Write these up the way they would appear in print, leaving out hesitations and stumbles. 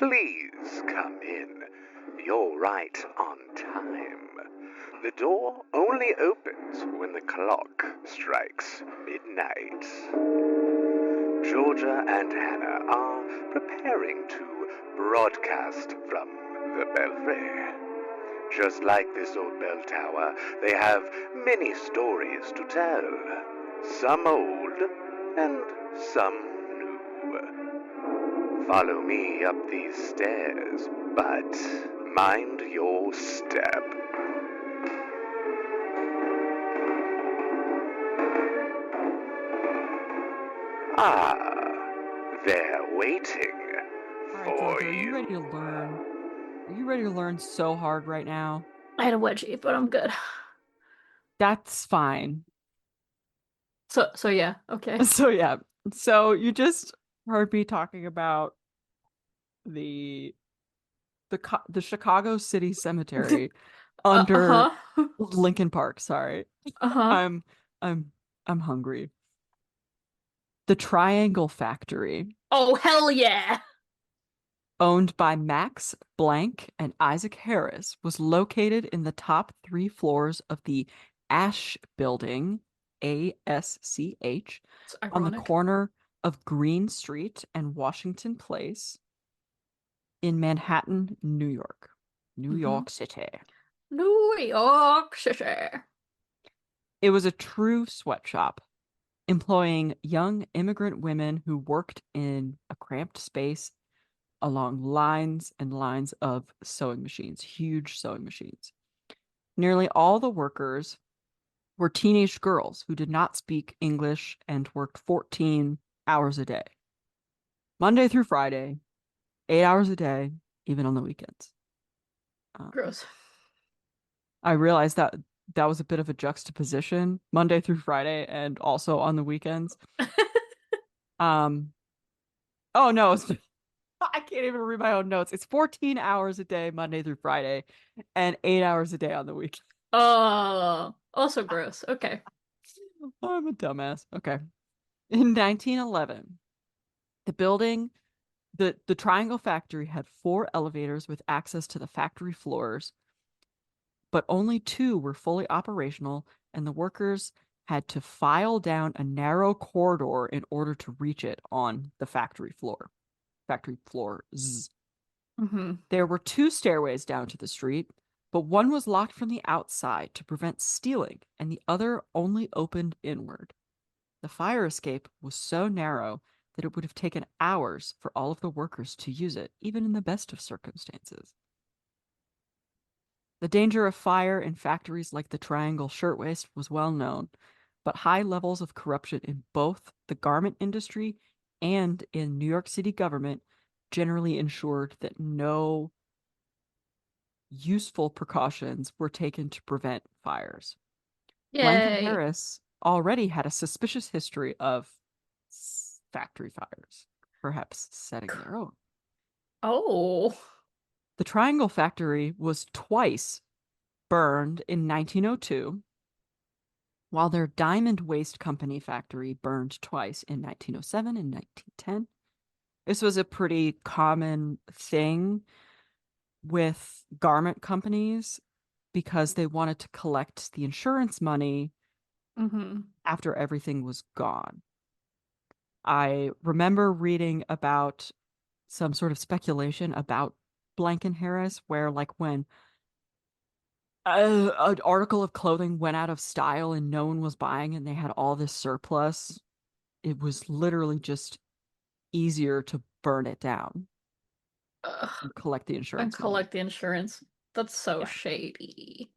Please come in. You're right on time. The door only opens when the clock strikes midnight. Georgia and Hannah are preparing to broadcast from the belfry. Just like this old bell tower, they have many stories to tell. Some old and some new. Follow me up these stairs, but mind your step. Ah, they're waiting All right, for Georgia, are you. you ready to learn? Are you ready to learn so hard right now? I had a wedgie, but I'm good. That's fine. So yeah, okay. So yeah. So you just heard me talking about the the Chicago City Cemetery under Uh-huh. Lincoln Park, sorry. Uh-huh. I'm I'm I'm hungry. The Triangle Factory, Oh, hell yeah. owned by Max Blank and Isaac Harris, was located in the top 3 floors of the Ash Building, ASCH, It's on the ironic. corner of Green Street and Washington Place in Manhattan, New York. New York City. New York City. It was a true sweatshop, employing young immigrant women who worked in a cramped space along lines and lines of sewing machines, huge sewing machines. Nearly all the workers were teenage girls who did not speak English and worked 14 hours a day, Monday through Friday, 8 hours a day, even on the weekends. Gross. I realized that that was a bit of a juxtaposition, Monday through Friday and also on the weekends. Um, oh no, I can't even read my own notes. It's 14 hours a day, Monday through Friday, and 8 hours a day on the weekend. Oh, also gross. Okay. I'm a dumbass. Okay. In 1911, the building, the Triangle Factory had 4 elevators with access to the factory floors, but only 2 were fully operational, and the workers had to file down a narrow corridor in order to reach it on the factory floor. Factory floors. There were 2 stairways down to the street, but one was locked from the outside to prevent stealing, and the other only opened inward. The fire escape was so narrow that it would have taken hours for all of the workers to use it, even in the best of circumstances. The danger of fire in factories like the Triangle Shirtwaist was well known, but high levels of corruption in both the garment industry and in New York City government generally ensured that no useful precautions were taken to prevent fires. Blank and Yay. Harris already had a suspicious history of factory fires, perhaps setting their own. Oh. The Triangle Factory was twice burned in 1902, while their Diamond Waste Company factory burned twice in 1907 and 1910. This was a pretty common thing with garment companies because they wanted to collect the insurance money after everything was gone. I remember reading about some sort of speculation about Blanken Harris, where like when an article of clothing went out of style and no one was buying and they had all this surplus, it was literally just easier to burn it down and collect the And insurance money. collect the insurance. That's so Yeah. shady.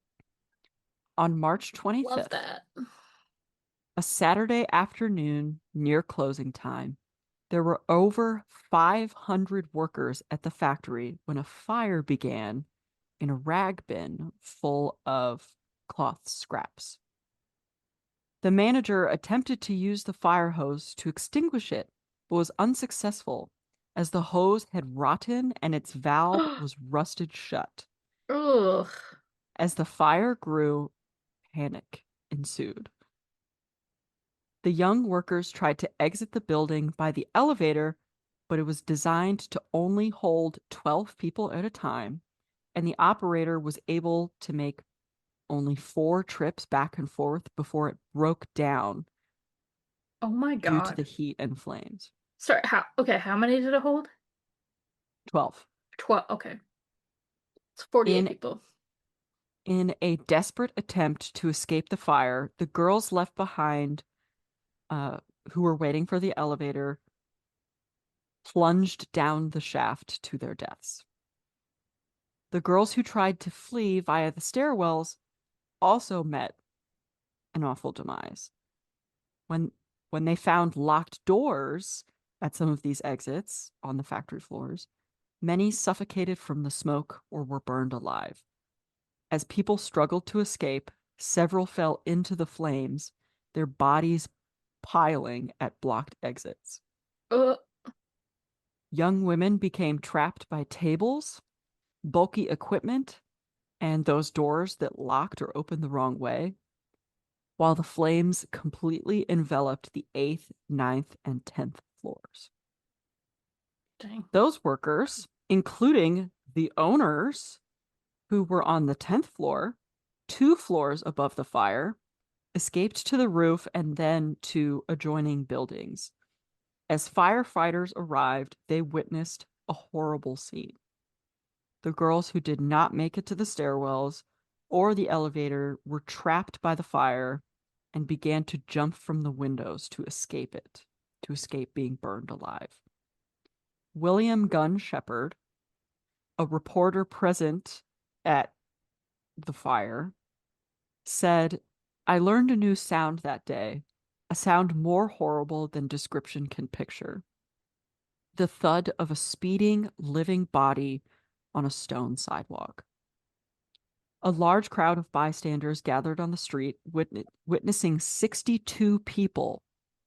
On March Love 25th, that. a Saturday afternoon near closing time, there were over 500 workers at the factory when a fire began in a rag bin full of cloth scraps. The manager attempted to use the fire hose to extinguish it, but was unsuccessful as the hose had rotten and its valve was rusted shut. Ugh. As the fire grew, panic ensued. The young workers tried to exit the building by the elevator, but it was designed to only hold 12 people at a time, and the operator was able to make only 4 trips back and forth before it broke down Oh my due to god. the heat and flames. Sorry, how many did it hold? 12. 12. Okay. It's 48 In people. In a desperate attempt to escape the fire, the girls left behind, who were waiting for the elevator, plunged down the shaft to their deaths. The girls who tried to flee via the stairwells also met an awful demise. When they found locked doors at some of these exits on the factory floors, many suffocated from the smoke or were burned alive. As people struggled to escape, several fell into the flames, their bodies piling at blocked exits. Uh, Young women became trapped by tables, bulky equipment, and those doors that locked or opened the wrong way, while the flames completely enveloped the 8th, 9th, and 10th floors. dang. Those workers, including the owners who were on the 10th floor, 2 floors above the fire, escaped to the roof and then to adjoining buildings. As firefighters arrived, they witnessed a horrible scene. The girls who did not make it to the stairwells or the elevator were trapped by the fire and began to jump from the windows to escape being burned alive. William Gunn Shepard, a reporter present at the fire, said, "I learned a new sound that day, a sound more horrible than description can picture. The thud of a speeding, living body on a stone sidewalk." A large crowd of bystanders gathered on the street, witnessing 62 people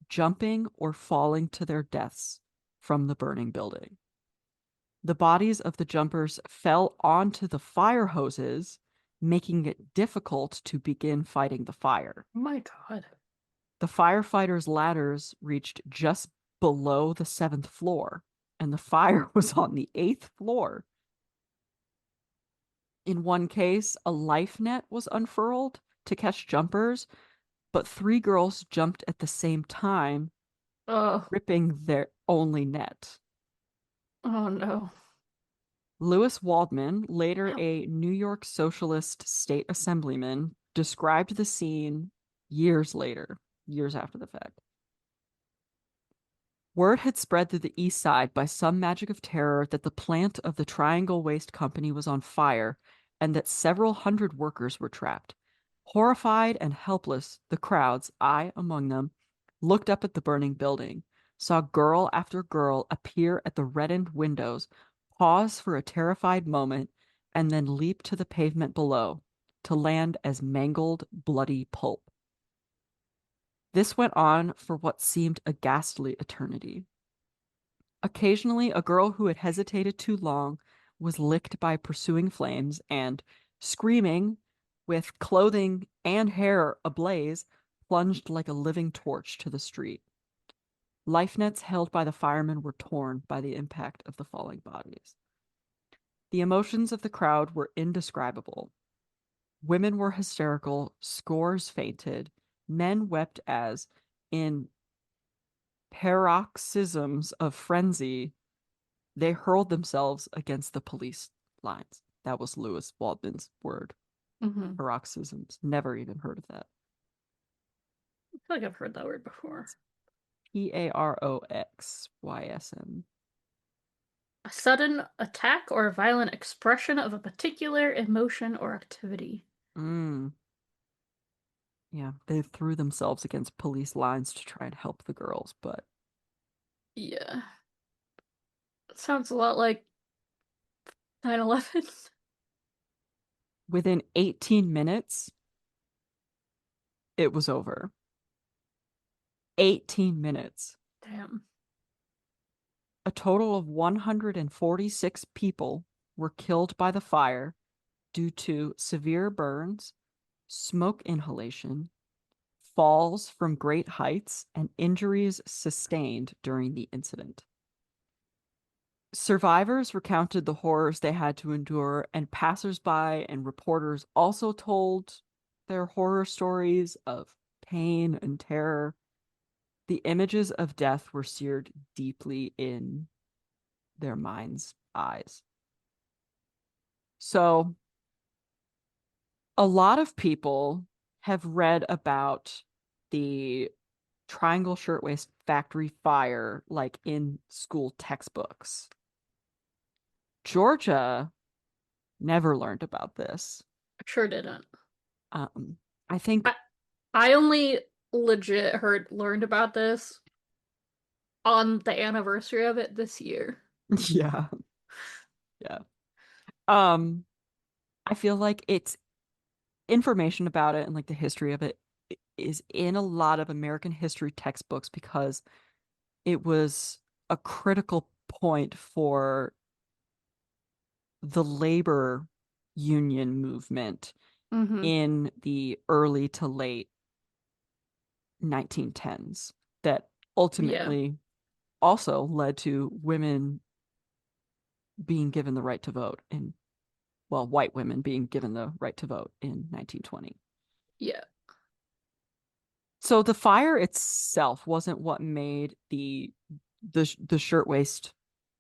jumping or falling to their deaths from the burning building. The bodies of the jumpers fell onto the fire hoses, making it difficult to begin fighting the fire. Oh my god. The firefighters' ladders reached just below the 7th floor, and the fire was on the 8th floor. In one case, a life net was unfurled to catch jumpers, but 3 girls jumped at the same time, Oh, ripping their only net. oh no. Lewis Waldman, later a New York Socialist state assemblyman, described the scene years after the fact. Word had spread through the East Side by some magic of terror that the plant of the Triangle Waste Company was on fire and that several hundred workers were trapped. Horrified and helpless, the crowds, I among them, looked up at the burning building, saw girl after girl appear at the reddened windows, pause for a terrified moment, and then leap to the pavement below, to land as mangled, bloody pulp. This went on for what seemed a ghastly eternity. Occasionally, a girl who had hesitated too long was licked by pursuing flames and, screaming, with clothing and hair ablaze, plunged like a living torch to the street. Life nets held by the firemen were torn by the impact of the falling bodies. The emotions of the crowd were indescribable. Women were hysterical, scores fainted, men wept as, in paroxysms of frenzy, they hurled themselves against the police lines. That was Lewis Waldman's word. Mm-hmm. Paroxysms. Never even heard of that. I feel like I've heard that word before. Paroxysm. A sudden attack or violent expression of a particular emotion or activity. Yeah, they threw themselves against police lines to try and help the girls, but Yeah. It sounds a lot like 9/11. within 18 minutes, it was over. 18 minutes. Damn. A total of 146 people were killed by the fire due to severe burns, smoke inhalation, falls from great heights, and injuries sustained during the incident. Survivors recounted the horrors they had to endure, and passersby and reporters also told their horror stories of pain and terror. The images of death were seared deeply in their minds' eyes. So, a lot of people have read about the Triangle Shirtwaist Factory Fire, like in school textbooks. Georgia never learned about this. I sure didn't. I think, I only legit learned about this on the anniversary of it this year. yeah, yeah. I feel like it's information about it and like the history of it is in a lot of American history textbooks because it was a critical point for the labor union movement Mm-hmm. in the early to late 1910s that Yeah. ultimately also led to women being given the right to vote and well, white women being given the right to vote in 1920. Yeah. So the fire itself wasn't what made the shirtwaist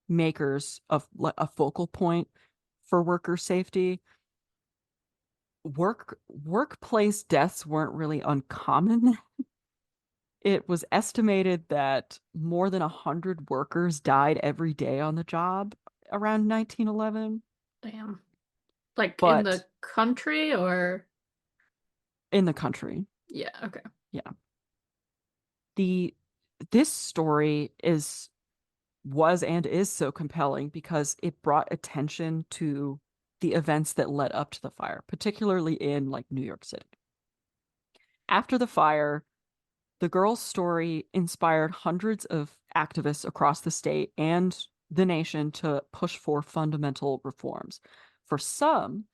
makers of a focal point for worker safety. Workplace deaths weren't really uncommon. It was estimated that more than 100 workers died every day on the job around 1911, Damn. Like in but the country or in the country. yeah, okay. Yeah. The this story was and is so compelling because it brought attention to the events that led up to the fire, particularly in like New York City. After the fire, the girl's story inspired hundreds of activists across the state and the nation to push for fundamental reforms. For some,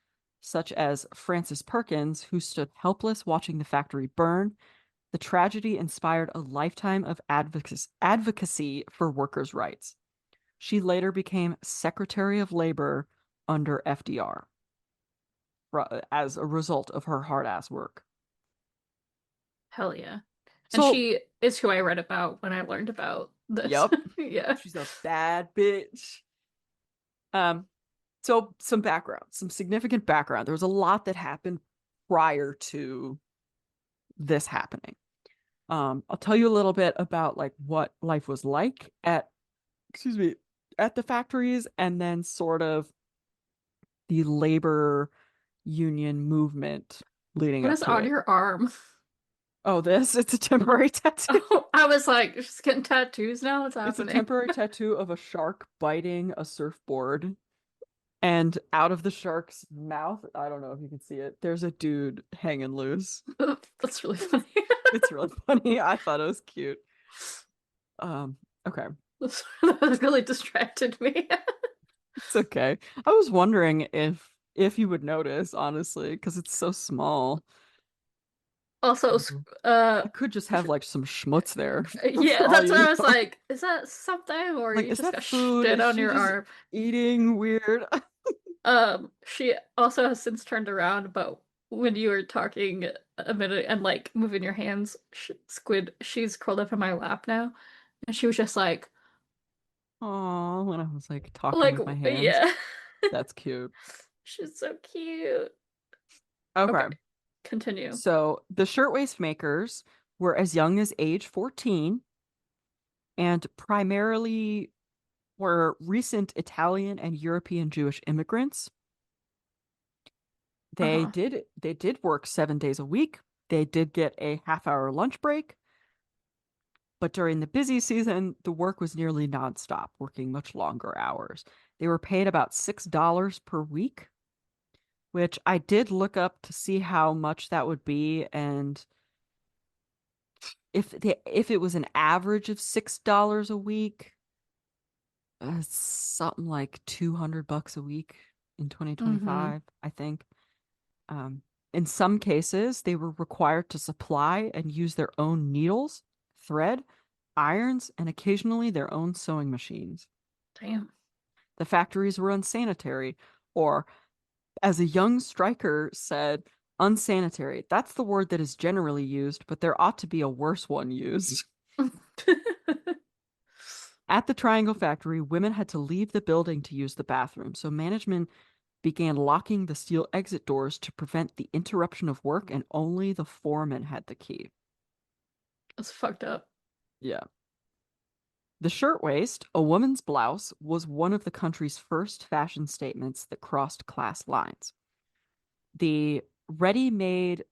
such as Frances Perkins, who stood helpless watching the factory burn, the tragedy inspired a lifetime of advocacy for workers' rights. She later became Secretary of Labor under FDR as a result of her hard ass work. Hell yeah. And So, she is who I read about when I learned about this. yep, Yeah. she's a bad bitch. Um, so some background, some significant background. There was a lot that happened prior to this happening. I'll tell you a little bit about like what life was like excuse me, at the factories, and then sort of the labor union movement leading What up is to on it. your arm? Oh, it's a temporary tattoo. Oh, I was like, just getting tattoos now? What's It's a happening? temporary tattoo of a shark biting a surfboard. And out of the shark's mouth, I don't know if you can see it, there's a dude hanging loose. That's really funny. It's really funny. I thought it was cute. Um, okay. That really distracted me. It's okay. I was wondering if you would notice, honestly, because it's so small. Also, Mhm. uh, I could just have like some schmutz there yeah, for all that's you what I was know. like. Is that something, or Like, you is just that got food? shit Is on she your just arm? eating weird? She also has since turned around, but when you were talking a minute and like moving your hands, Squid, she's curled up in my lap now, and she was just Oh, when I was like talking like, with my hands. yeah, That's cute. she's so cute. Okay. Okay, continue. So the shirtwaist makers were as young as age 14 and primarily were recent Italian and European Jewish immigrants. They Uh-huh. did work 7 days a week. They did get a half-hour lunch break, but during the busy season, the work was nearly nonstop, working much longer hours. They were paid about $6 per week, which I did look up to see how much that would be, and if it was an average of $6 a week, it's something like $200 a week in Mm-hmm. 2025, I think. Um, in some cases, they were required to supply and use their own needles, thread, irons, and occasionally their own sewing machines. Damn. The factories were unsanitary, or, as a young striker said, unsanitary. That's the word that is generally used, but there ought to be a worse one used. At the Triangle Factory, women had to leave the building to use the bathroom, so management began locking the steel exit doors to prevent the interruption of work, and only the foreman had the key. That's fucked up. Yeah. The shirtwaist, a woman's blouse, was one of the country's first fashion statements that crossed class lines. The ready-made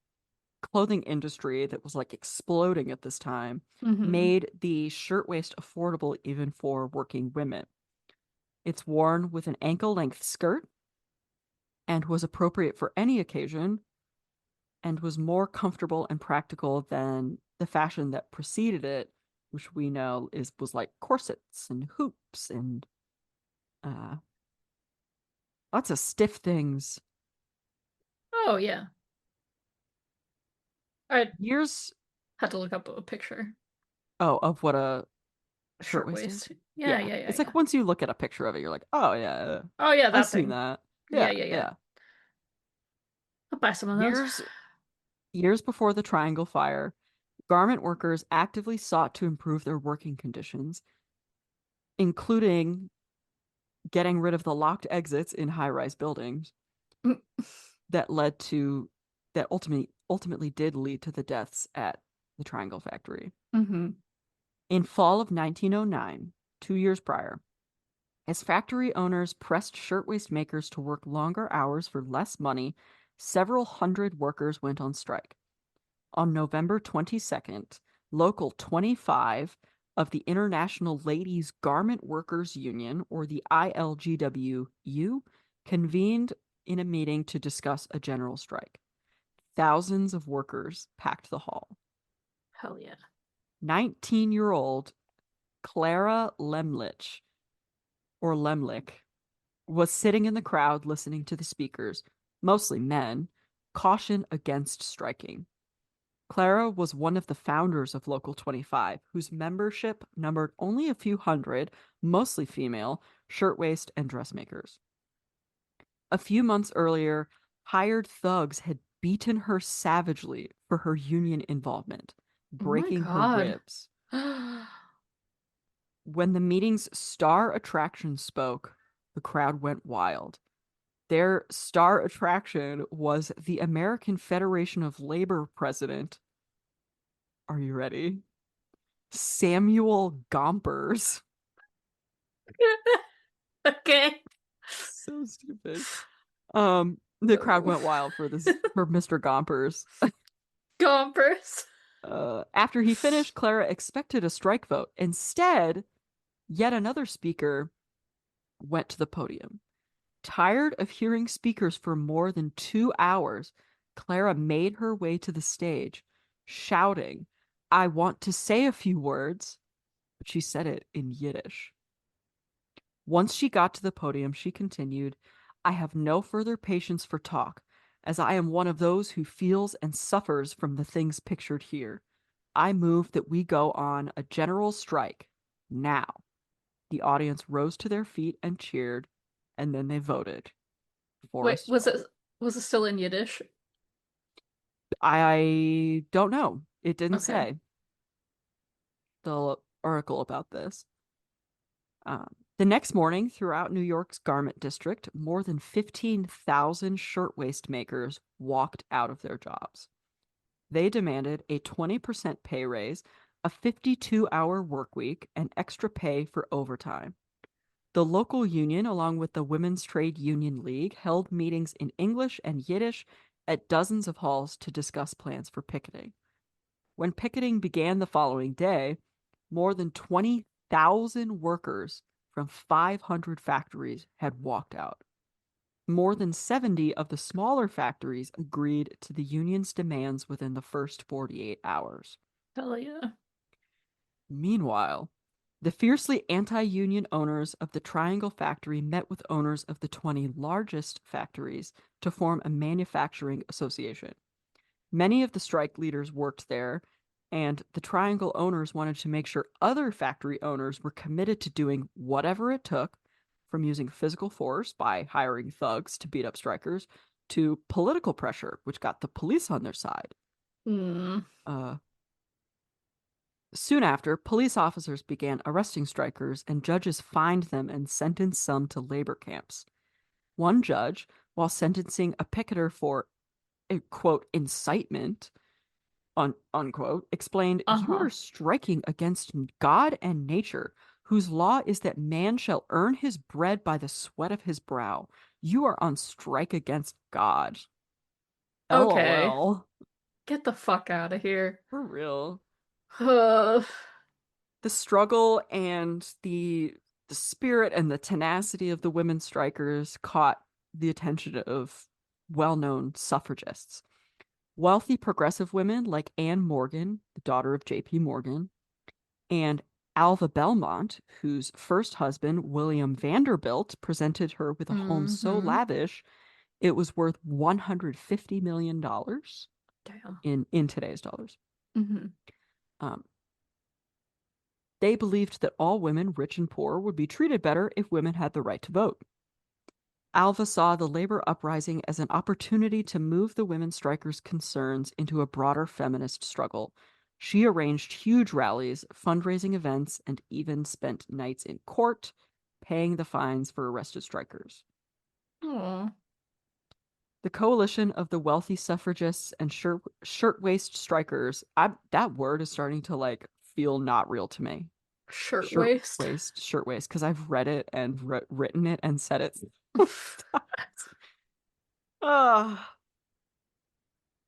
clothing industry that was like exploding at this time made the shirtwaist affordable even for working women. It's worn with an ankle-length skirt and was appropriate for any occasion and was more comfortable and practical than the fashion that preceded it, which we know was like corsets and hoops and lots of stiff things. Oh, yeah. I Years had to look up a picture. of what a shirtwaist is? Shirtwaist. Yeah. It's like once you look at a picture of it, you're like, oh yeah. Oh, yeah, that I've thing. seen that. Yeah. I'll buy some of those. Years before the Triangle Fire, garment workers actively sought to improve their working conditions, including getting rid of the locked exits in high-rise buildings that ultimately did lead to the deaths at the Triangle Factory. In fall of 1909, 2 years prior, as factory owners pressed shirtwaist makers to work longer hours for less money, several hundred workers went on strike. On November 22nd, Local 25 of the International Ladies Garment Workers Union, or the ILGWU, convened in a meeting to discuss a general strike. Thousands of workers packed the hall. Hell yeah. 19-year-old Clara Lemlich, or Lemlich, was sitting in the crowd listening to the speakers, mostly men, caution against striking. Clara was one of the founders of Local 25, whose membership numbered only a few hundred, mostly female, shirtwaist and dressmakers. A few months earlier, hired thugs had beaten her savagely for her union involvement, breaking her ribs. When the meeting's star attraction spoke, the crowd went wild. Their star attraction was the American Federation of Labor president. Are you ready? Samuel Gompers. Okay. So stupid. The crowd went wild for Mr. Gompers. Gompers. After he finished, Clara expected a strike vote. Instead, yet another speaker went to the podium. Tired of hearing speakers for more than 2 hours, Clara made her way to the stage, shouting, "I want to say a few words," but she said it in Yiddish. Once she got to the podium, she continued, "I have no further patience for talk, as I am one of those who feels and suffers from the things pictured here. I move that we go on a general strike, now." The audience rose to their feet and cheered, and then they voted. Wait, was it still in Yiddish? I don't know. It didn't Okay. say the article about this. The next morning, throughout New York's garment district, more than 15,000 shirtwaist makers walked out of their jobs. They demanded a 20% pay raise, a 52-hour work week, and extra pay for overtime. The local union, along with the Women's Trade Union League, held meetings in English and Yiddish at dozens of halls to discuss plans for picketing. When picketing began the following day, more than 20,000 workers from 500 factories had walked out. More than 70 of the smaller factories agreed to the union's demands within the first 48 hours. Hell yeah. Meanwhile, the fiercely anti-union owners of the Triangle Factory met with owners of the 20 largest factories to form a manufacturing association. Many of the strike leaders worked there, and the Triangle owners wanted to make sure other factory owners were committed to doing whatever it took from using physical force by hiring thugs to beat up strikers to political pressure, which got the police on their side. Mm. Soon after, police officers began arresting strikers, and judges fined them and sentenced some to labor camps. One judge, while sentencing a picketer for a, quote, incitement, unquote, explained, "You Uh-huh. are striking against God and nature, whose law is that man shall earn his bread by the sweat of his brow. You are on strike against God." Okay. LOL. Get the fuck out of here. For real. Ugh. The struggle and the spirit and the tenacity of the women strikers caught the attention of well-known suffragists. Wealthy progressive women like Anne Morgan, the daughter of J.P. Morgan, and Alva Belmont, whose first husband, William Vanderbilt, presented her with a home so Mhm. lavish it was worth $150 million Damn. in today's dollars. Mhm. They believed that all women, rich and poor, would be treated better if women had the right to vote. Alva saw the labor uprising as an opportunity to move the women strikers' concerns into a broader feminist struggle. She arranged huge rallies, fundraising events, and even spent nights in court, paying the fines for arrested strikers. Aw. The coalition of the wealthy suffragists and shirtwaist strikers, that word is starting to like feel not real to me. Shirtwaist. Shirtwaist, because I've read it and written it and said it. Ah.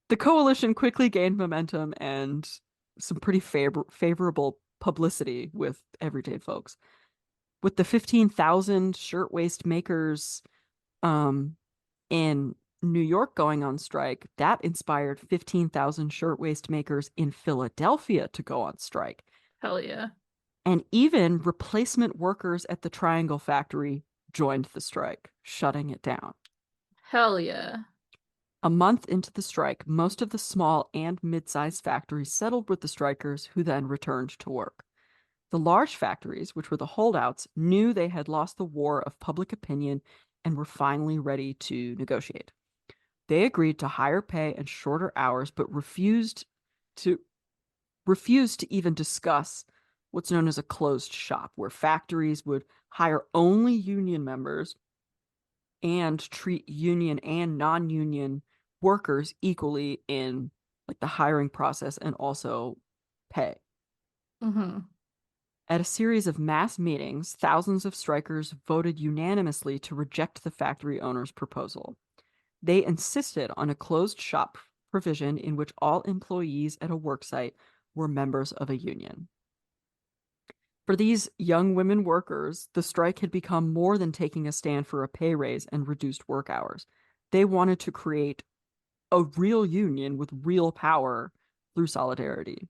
The coalition quickly gained momentum and some pretty favorable publicity with everyday folks. With the 15,000 shirtwaist makers in New York going on strike, that inspired 15,000 shirtwaist makers in Philadelphia to go on strike. Hell yeah. And even replacement workers at the Triangle Factory joined the strike, shutting it down. Hell yeah. A month into the strike, most of the small and mid-sized factories settled with the strikers, who then returned to work. The large factories, which were the holdouts, knew they had lost the war of public opinion and were finally ready to negotiate. They agreed to higher pay and shorter hours, but refused to even discuss what's known as a closed shop, where factories would hire only union members and treat union and non-union workers equally in like the hiring process and also pay. Mm-hmm. At a series of mass meetings, thousands of strikers voted unanimously to reject the factory owner's proposal. They insisted on a closed shop provision in which all employees at a worksite were members of a union. For these young women workers, the strike had become more than taking a stand for a pay raise and reduced work hours. They wanted to create a real union with real power through solidarity.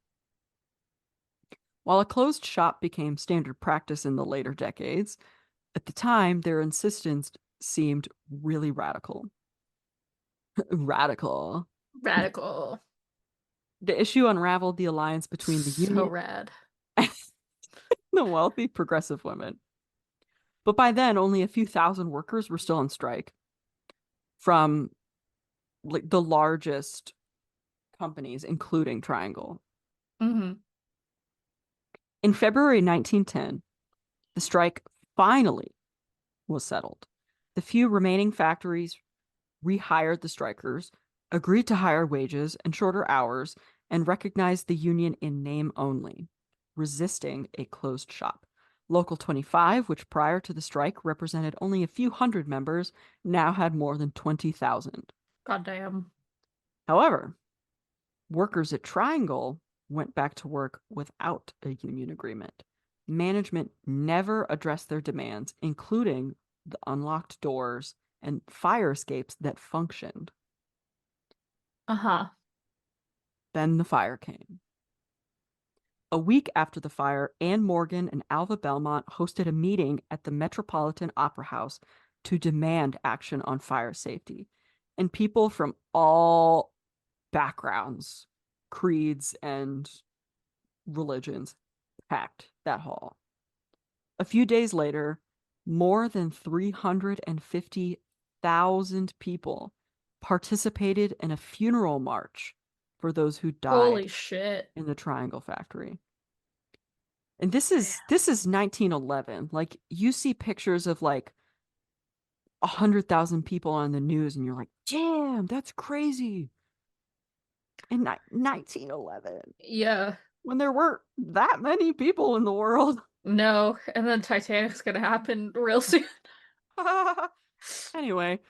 While a closed shop became standard practice in the later decades, at the time, their insistence seemed really radical. Radical. Radical. The issue unraveled the alliance between the So union rad. and the wealthy progressive women. But by then, only a few thousand workers were still on strike from like the largest companies, including Triangle. Mm-hmm. In February 1910, the strike finally was settled. The few remaining factories rehired the strikers, agreed to higher wages and shorter hours, and recognized the union in name only, resisting a closed shop. Local 25, which prior to the strike represented only a few hundred members, now had more than 20,000. Goddamn. However, workers at Triangle went back to work without a union agreement. Management never addressed their demands, including the unlocked doors and fire escapes that functioned. Uh-huh. Then the fire came. A week after the fire, Anne Morgan and Alva Belmont hosted a meeting at the Metropolitan Opera House to demand action on fire safety. And people from all backgrounds, creeds, and religions packed that hall. A few days later, more than 350,000 people participated in a funeral march for those who Holy died shit. in the Triangle Factory. And this is 1911. Like, you see pictures of like 100,000 people on the news, and you're like, damn, that's crazy. In 1911, Yeah. when there weren't that many people in the world. No. And then Titanic's gonna happen real soon. Anyway,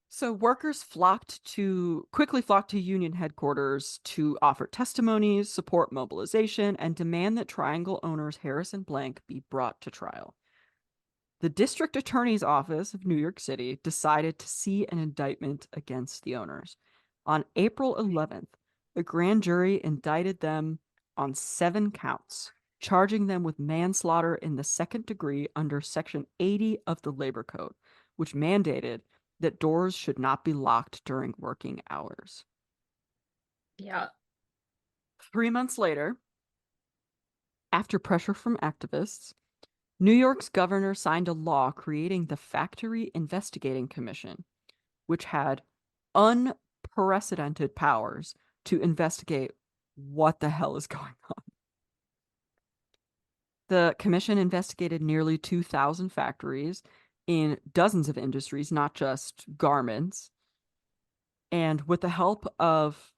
so workers quickly flocked to union headquarters to offer testimonies, support mobilization, and demand that Triangle owners Harris and Blank be brought to trial. The district attorney's office of New York City decided to see an indictment against the owners. On April 11th, the grand jury indicted them on 7 counts, charging them with manslaughter in the second degree under Section 80 of the Labor Code, which mandated that doors should not be locked during working hours. Yeah. 3 months later, after pressure from activists, New York's governor signed a law creating the Factory Investigating Commission, which had unprecedented powers to investigate what the hell is going on. The commission investigated nearly 2,000 factories in dozens of industries, not just garments. And with the help of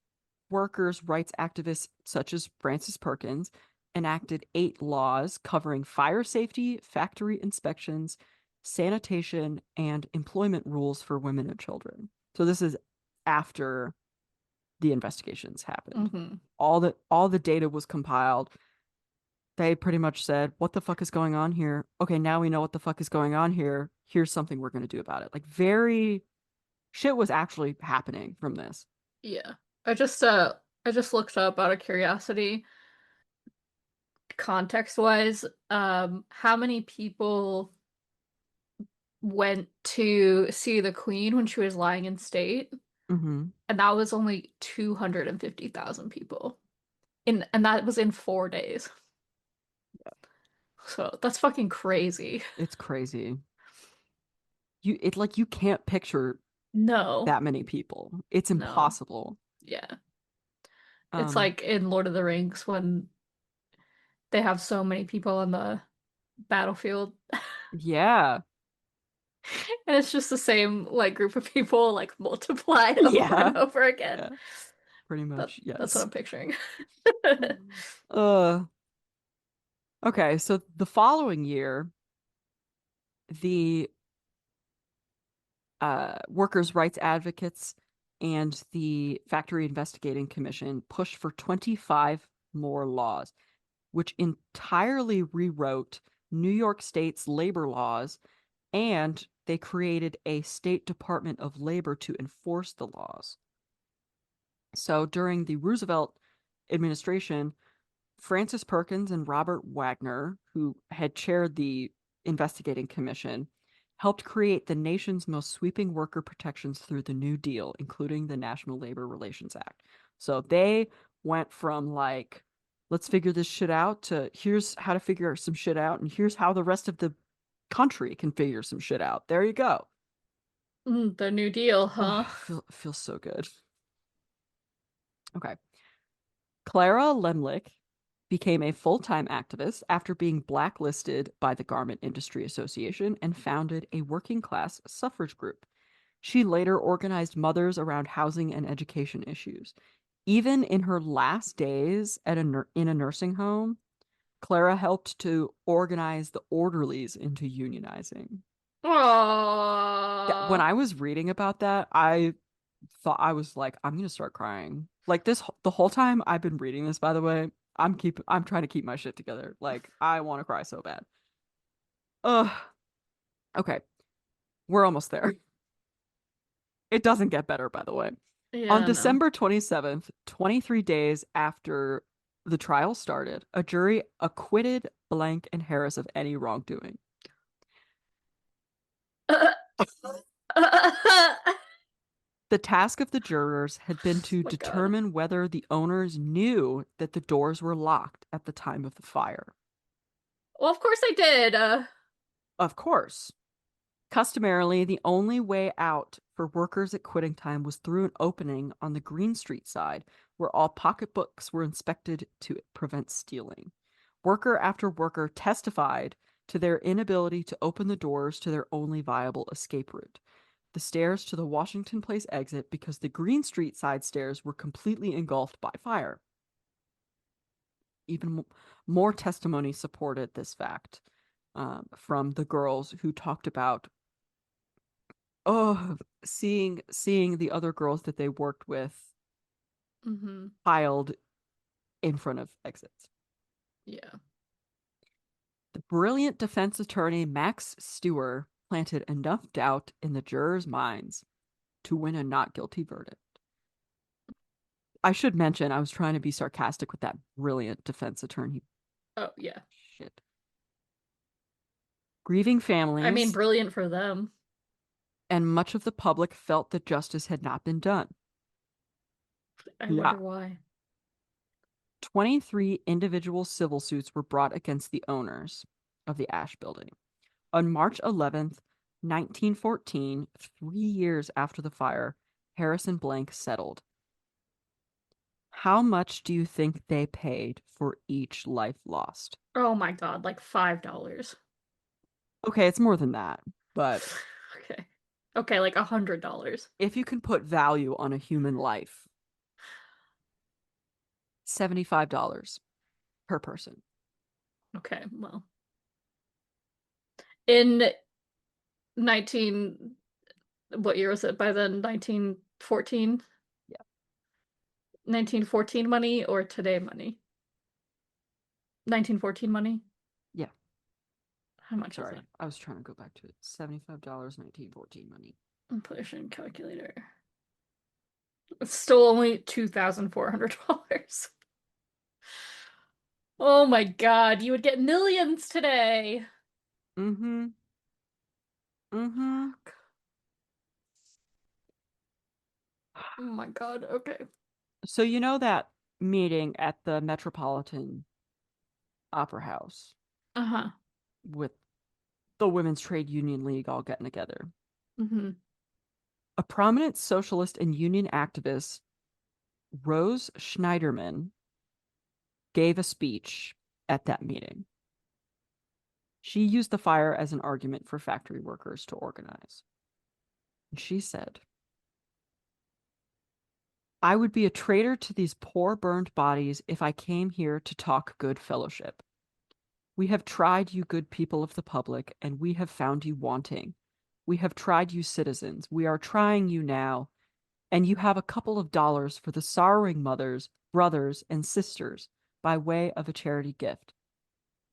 workers' rights activists such as Frances Perkins, enacted 8 laws covering fire safety, factory inspections, sanitation, and employment rules for women and children. So this is after the investigations happened. Mm-hmm. All the data was compiled. They pretty much said, what the fuck is going on here? Okay, now we know what the fuck is going on here. Here's something we're going to do about it. Like, very shit was actually happening from this. Yeah. I just looked up out of curiosity, context-wise, how many people went to see the Queen when she was lying in state, Mm-hmm. and that was only 250,000 people. And that was in 4 days. So that's fucking crazy. It's crazy. You can't picture No. that many people. It's No. impossible. Yeah. It's like in Lord of the Rings when they have so many people on the battlefield. Yeah. And it's just the same like group of people like multiplied over Yeah. and over again. Yeah. Pretty much, yes. That's what I'm picturing. uh okay, so the following year, the workers' rights advocates and the Factory Investigating Commission pushed for 25 more laws, which entirely rewrote New York State's labor laws, and they created a State Department of Labor to enforce the laws. So during the Roosevelt administration, Frances Perkins and Robert Wagner, who had chaired the investigating commission, helped create the nation's most sweeping worker protections through the New Deal, including the National Labor Relations Act. So they went from like, let's figure this shit out, to here's how to figure some shit out, and here's how the rest of the country can figure some shit out. There you go. The New Deal, huh? Feels so good. Okay. Clara Lemlich became a full-time activist after being blacklisted by the Garment Industry Association and founded a working-class suffrage group. She later organized mothers around housing and education issues. Even in her last days in a nursing home, Clara helped to organize the orderlies into unionizing. When I was reading about that, I thought, I was like, I'm gonna start crying. Like, the whole time I've been reading this, by the way, I'm trying to keep my shit together. Like, I want to cry so bad. Ugh. Okay. We're almost there. It doesn't get better, by the way. Yeah, On no. December 27th, 23 days after the trial started, a jury acquitted Blank and Harris of any wrongdoing. The task of the jurors had been to my determine whether the owners knew that the doors were locked at the time of the fire. Well, of course they did. Of course. Customarily, the only way out for workers at quitting time was through an opening on the Green Street side, where all pocketbooks were inspected to prevent stealing. Worker after worker testified to their inability to open the doors to their only viable escape route, the stairs to the Washington Place exit, because the Green Street side stairs were completely engulfed by fire. Even more testimony supported this fact from the girls who talked about seeing the other girls that they worked with piled in front of exits. Yeah. The brilliant defense attorney Max Steuer planted enough doubt in the jurors' minds to win a not guilty verdict. I should mention, I was trying to be sarcastic with that brilliant defense attorney. Oh, yeah. Shit. Grieving families. I mean, brilliant for them. And much of the public felt that justice had not been done. I wonder why. 23 individual civil suits were brought against the owners of the Ash Building. On March 11th, 1914, 3 years after the fire, Harris and Blank settled. How much do you think they paid for each life lost? Oh my god, like $5. Okay, it's more than that, but Okay. Okay, like $100. if you can put value on a human life, $75 per person. Okay, well. In 19, what year was it by then? 1914? Yeah. 1914 money or today money? 1914 money? Yeah. How much Sorry, is it? I was trying to go back to it. $75, 1914 money. Inflation calculator. It's still only $2,400. Oh my god, you would get millions today. Mm-hmm. Mm-hmm. Oh my god, okay. So you know that meeting at the Metropolitan Opera House Uh-huh. with the Women's Trade Union League all getting together? Mm-hmm. A prominent socialist and union activist, Rose Schneiderman, gave a speech at that meeting. She used the fire as an argument for factory workers to organize. And she said, "I would be a traitor to these poor burned bodies if I came here to talk good fellowship. We have tried you good people of the public, and we have found you wanting. We have tried you citizens. We are trying you now, and you have a couple of dollars for the sorrowing mothers, brothers, and sisters by way of a charity gift.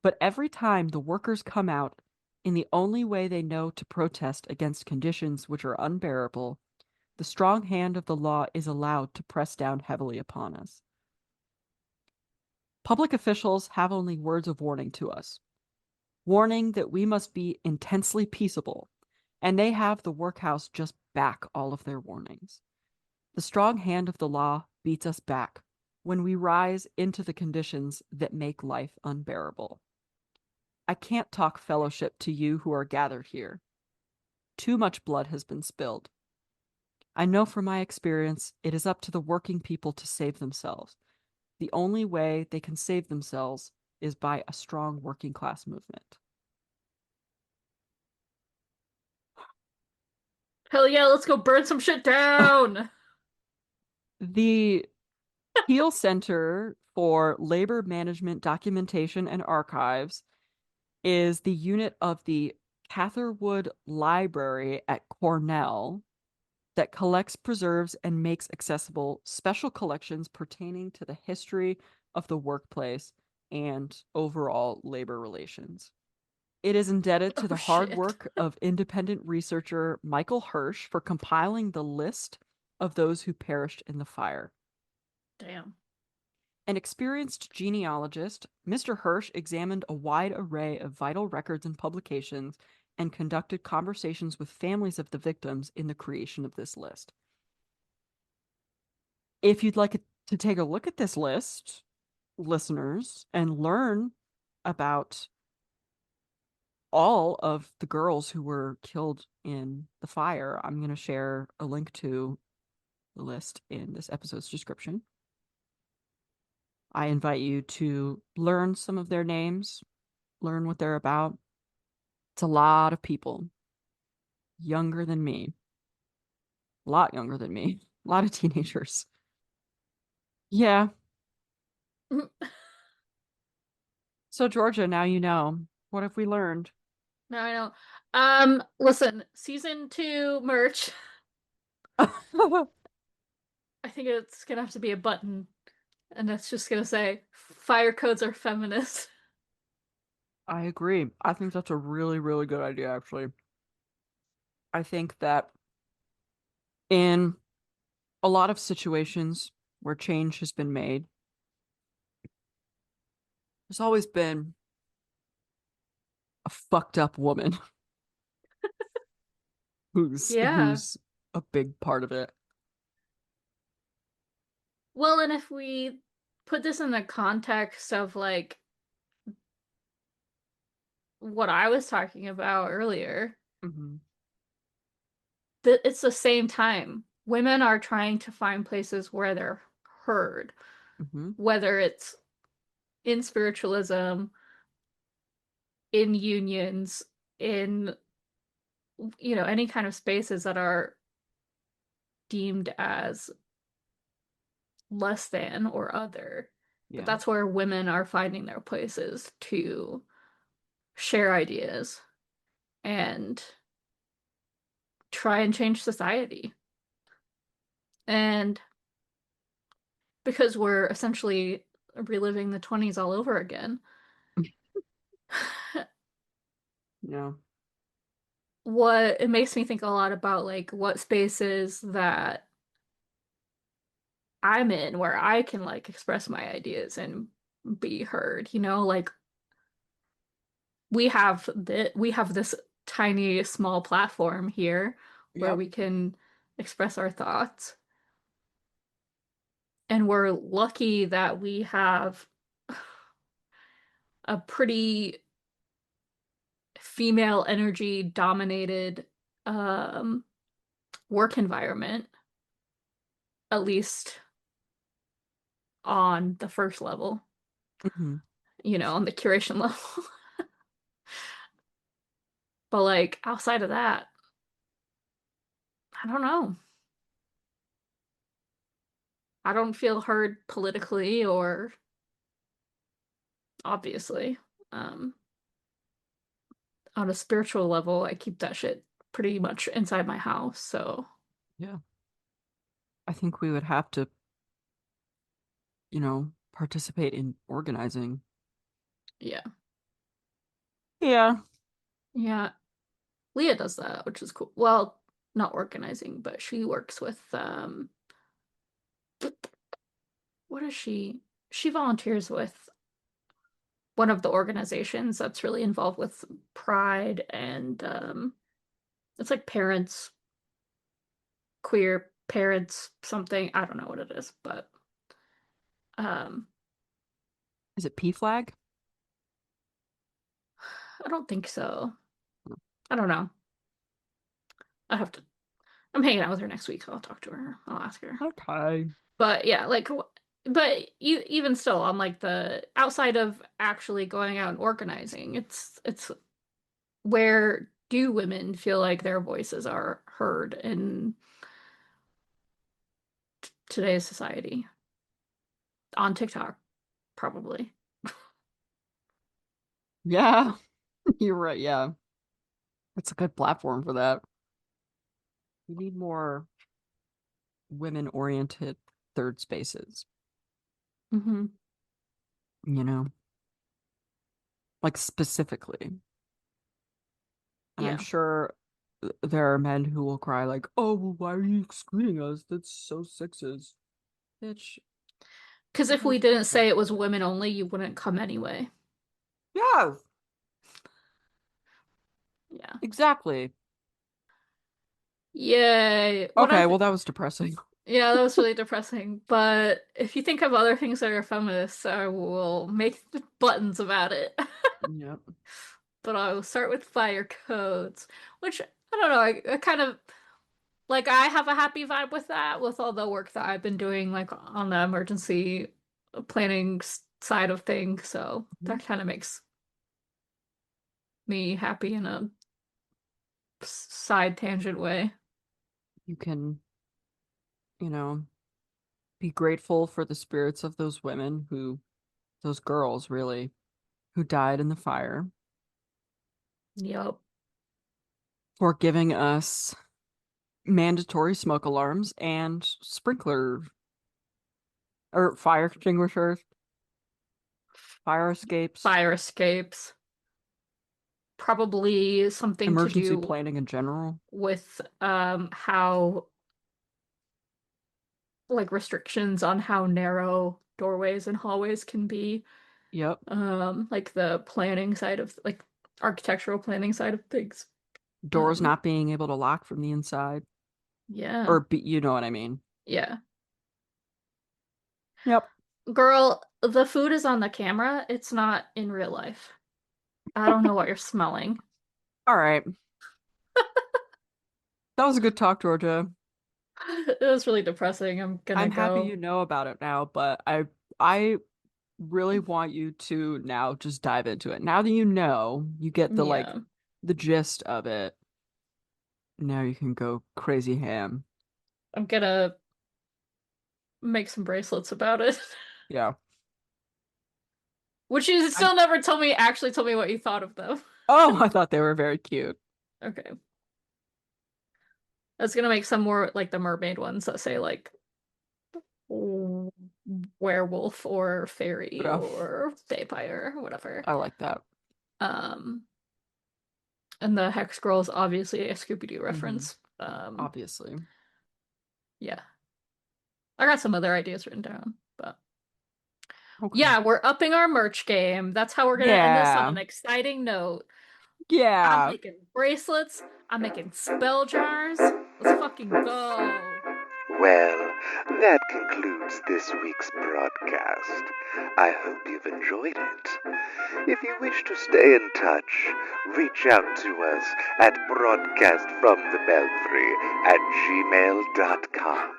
But every time the workers come out in the only way they know to protest against conditions which are unbearable, the strong hand of the law is allowed to press down heavily upon us. Public officials have only words of warning to us, warning that we must be intensely peaceable, and they have the workhouse just back all of their warnings. The strong hand of the law beats us back when we rise into the conditions that make life unbearable. I can't talk fellowship to you who are gathered here. Too much blood has been spilled. I know from my experience it is up to the working people to save themselves. The only way they can save themselves is by a strong working class movement." Hell yeah, let's go burn some shit down! The Peel Center for Labor Management Documentation and Archives is the unit of the Catherwood Library at Cornell that collects, preserves, and makes accessible special collections pertaining to the history of the workplace and overall labor relations. It is indebted to the hard shit. work of independent researcher Michael Hirsch for compiling the list of those who perished in the fire. Damn. An experienced genealogist, Mr. Hirsch examined a wide array of vital records and publications and conducted conversations with families of the victims in the creation of this list. If you'd like to take a look at this list, listeners, and learn about all of the girls who were killed in the fire. I'm going to share a link to the list in this episode's description. I invite you to learn some of their names, learn what they're about. It's a lot of people younger than me, a lot younger than me, a lot of teenagers. Yeah. So, Georgia, now you know. What have we learned? Now I know. Listen, season 2 merch. I think it's gonna have to be a button, and it's just gonna say fire codes are feminist. I agree. I think that's a really, really good idea, actually. I think that in a lot of situations where change has been made, there's always been a fucked up woman Yeah. who's a big part of it. Well, and if we put this in the context of like what I was talking about earlier, Mm-hmm. that it's the same time. Women are trying to find places where they're heard, Mm-hmm. whether it's in spiritualism, in unions, in any kind of spaces that are deemed as less than or other. But Yeah. that's where women are finding their places to share ideas and try and change society. And because we're essentially reliving the 20s all over again, Yeah. what it makes me think a lot about like what spaces that I'm in where I can like express my ideas and be heard, like we have this tiny small platform here where Yep. we can express our thoughts. And we're lucky that we have a pretty female energy dominated um work environment, at least on the first level, Mm-hmm. on the curation level. But like outside of that, I don't know. I don't feel heard politically or obviously. Um, on a spiritual level, I keep that shit pretty much inside my house. So, Yeah. I think we would have to, participate in organizing. yeah. Yeah. Yeah. Leah does that, which is cool. Well, not organizing, but she works with what is she? She volunteers with one of the organizations that's really involved with pride and it's like parents, queer parents, something. I don't know what it is, but um Is it P flag? I don't think so. I don't know. I have to I'm hanging out with her next week. So I'll talk to her. I'll ask her. Okay. But yeah, like, but even still, on like the outside of actually going out and organizing, it's where do women feel like their voices are heard in today's society? On TikTok, probably. Yeah. You're right. Yeah. It's a good platform for that. We need more women-oriented third spaces, Hmm. you know, like specifically. And I'm Yeah, sure there are men who will cry like, "Oh, well, why are you excluding us? That's so sexist." Bitch, because who if we gives a didn't say fuck? it was women only, you wouldn't come anyway. Yeah, Yeah. exactly. Yay. Okay, well, that was depressing. Yeah, that was really depressing. But if you think of other things that are feminists, I will make buttons about it. Yep. but I'll start with fire codes, which I don't know. I kind of like I have a happy vibe with that, with all the work that I've been doing, like on the emergency planning side of things. So that kind of makes me happy in a side tangent way. You can, be grateful for the spirits of those women those girls really, who died in the fire, Yep. for giving us mandatory smoke alarms and sprinkler or fire extinguishers, fire escapes, Fire escapes. Probably something to emergency do planning in general. with how like restrictions on how narrow doorways and hallways can be. Yep. Like the planning side of like architectural planning side of things. Doors not being able to lock from the inside. Yeah. Or you know what I mean. Yeah. Yep. Girl, the food is on the camera. It's not in real life. I don't know what you're smelling. All right. That was a good talk, Georgia. It was really depressing. I'm gonna I'm happy go. you know about it now, but I really want you to now just dive into it. Now that you know, you get Yeah. the gist of it. Now you can go crazy ham. I'm gonna make some bracelets about it. Yeah. Which you I'm still never actually told me what you thought of them. Oh, I thought they were very cute. Okay. I was gonna make some more like the mermaid ones that say like werewolf or fairy Yeah. or vampire or whatever. I like that. Um, and the Hex Girl is obviously a Scooby-Doo Mhm. reference. Obviously. Yeah. I got some other ideas written down, but Okay. yeah, we're upping our merch game. That's how we're gonna end this on Yeah. an exciting note. I'm Yeah. making bracelets. I'm making spell jars. Let's fucking go. Well, that concludes this week's broadcast. I hope you've enjoyed it. If you wish to stay in touch, reach out to us at broadcastfromthebelfry@gmail.com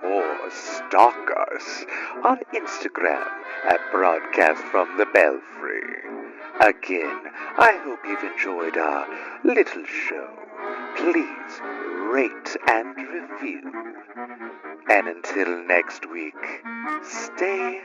or stalk us on Instagram at broadcastfromthebelfry. Again, I hope you've enjoyed our little show. Please rate and review. And until next week, stay